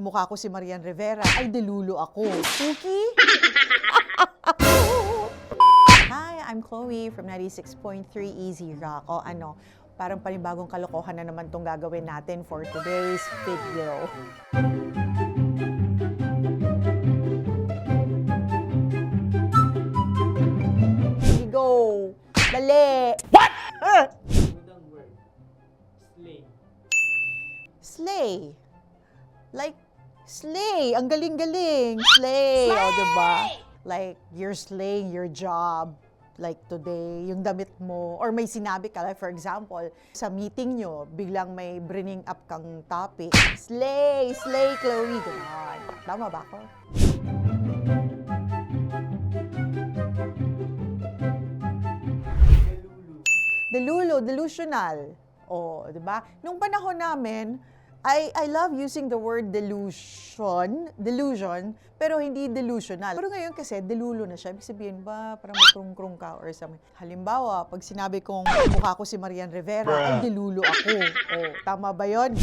Kamukha ko si Marian Rivera. Ay, delulo ako. Pookie? Hi, I'm Chloe from 96.3 Easy Rock. O ano, parang panibagong kalokohan na naman tong gagawin natin for today's video. Here we go. Dali. What? Magandang word. Slay. Slay. Like, slay. Ang galing-galing. Slay. O, diba? Like, you're slaying your job. Like today, yung damit mo. Or may sinabi ka, like for example, sa meeting nyo, biglang may bringing up kang topic. Slay! Slay, Chloe. Ganon. Tama ba ako? Delulu. Delusional. O, diba? Nung panahon namin, I love using the word delusion, pero hindi delusional. Pero ngayon kasi, delulo na siya. Ibig sabihin ba, parang may krung-krung ka or something. Halimbawa, pag sinabi kong mukha ko si Marian Rivera, ay delulo ako. O, tama ba yun?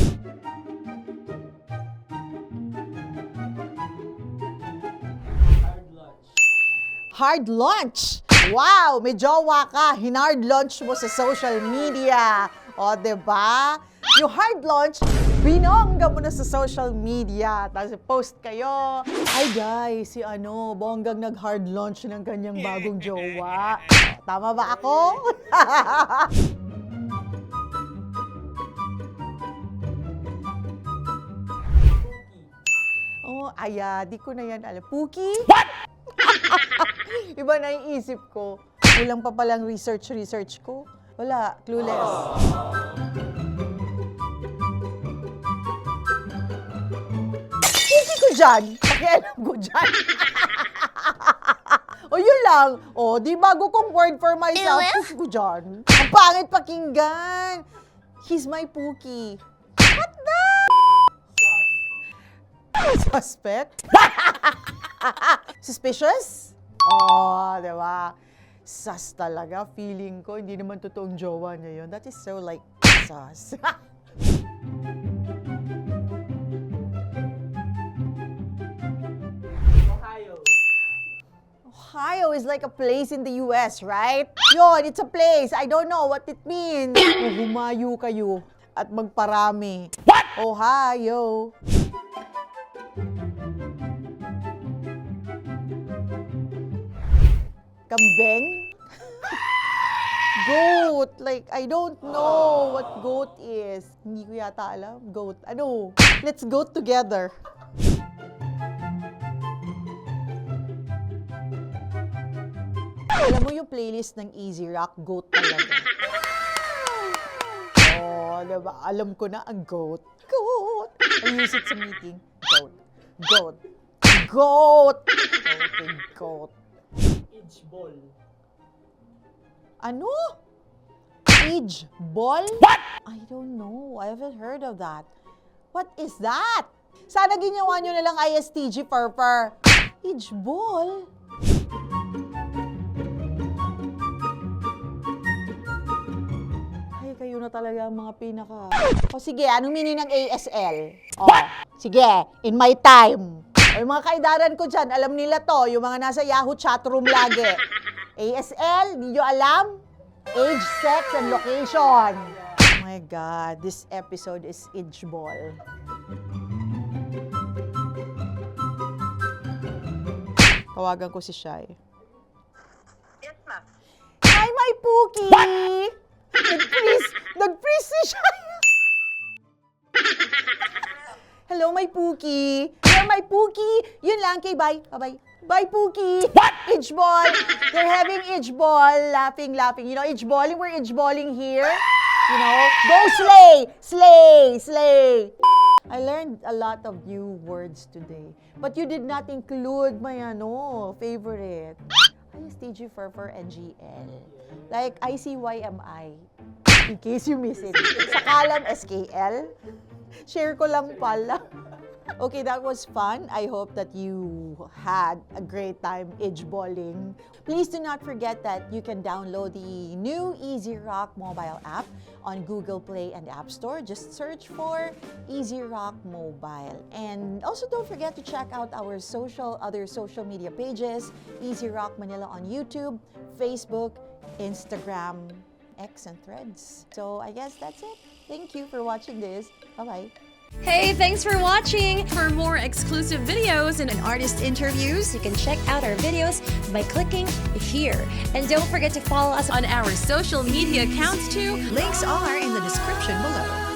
Hard lunch. Hard lunch! Wow! May jowa ka! Hinard lunch mo sa social media. O, diba? Yung hard lunch, binongga mo na sa social media. Tapos post kayo. Ay guys, si bonggang nag-hard lunch ng kanyang bagong jowa. Tama ba ako? Oh, di ko na yan alam. Pookie? What? Iba na yung isip ko. Kulang pa palang research ko. Wala, clueless. Pookie ko dyan. Pakialam ko dyan. O yun lang. O, di bago kong word for myself. Pookie ko dyan. Ang pangit pakinggan. He's my Pookie. What the? Suspect? Suspicious? Oh, diba? Sus talaga. Feeling ko, hindi naman totoong jowa niya yun. That is so like, sus. Ohio is like a place in the US, right? Yun, it's a place. I don't know what it means. O humayo kayo at magparami. What? Ohio. Kambing? Goat. Like, I don't know what goat is. Hindi ko yata alam. Goat. Ano? Let's goat together. Alam mo yung playlist ng Easy Rock, goat talaga. Oh, diba? Alam ko na ang goat. Goat. I use it sa meeting. Goat. Goat. Goat. Okay, goat. Edge ball. Ano? Age ball? What? I don't know. I haven't heard of that. What is that? Sana ginawa nyo na lang ISTG, Purper. Age ball? Ay, kayo na talaga ang mga pinaka... O sige, anong meaning ng ASL? O, sige, in my time. O yung mga kaidaran ko dyan, alam nila to, yung mga nasa Yahoo chatroom lagi. ASL, di nyo alam? Age, sex, and location. Oh my God, this episode is age ball. Tawagan ko si Shai. Yes, ma'am. Hi, my Pookie! Nag-freeze si Shai. Hello, my Pookie. You're my Pookie. Yun lang, okay, bye. Bye-bye. Bye, Pookie. What? Edge ball. They're having edge ball. Laughing. You know, edge balling. We're edge balling here. You know, go slay. Slay. I learned a lot of new words today. But you did not include my favorite. ISTG, Furfur, and GL. Like, ICYMI. In case you miss it. Sa kalam, SKL. Share ko lang pala. Okay, that was fun. I hope that you had a great time idgeballing. Please do not forget that you can download the new Easy Rock mobile app on Google Play and App Store. Just search for Easy Rock Mobile. And also don't forget to check out our other social media pages, Easy Rock Manila on YouTube, Facebook, Instagram, X, and Threads. So I guess that's it. Thank you for watching this. Bye-bye. Hey, thanks for watching! For more exclusive videos and Artist interviews, you can check out our videos by clicking here. And don't forget to follow us on our social media accounts too. Links are in the description below.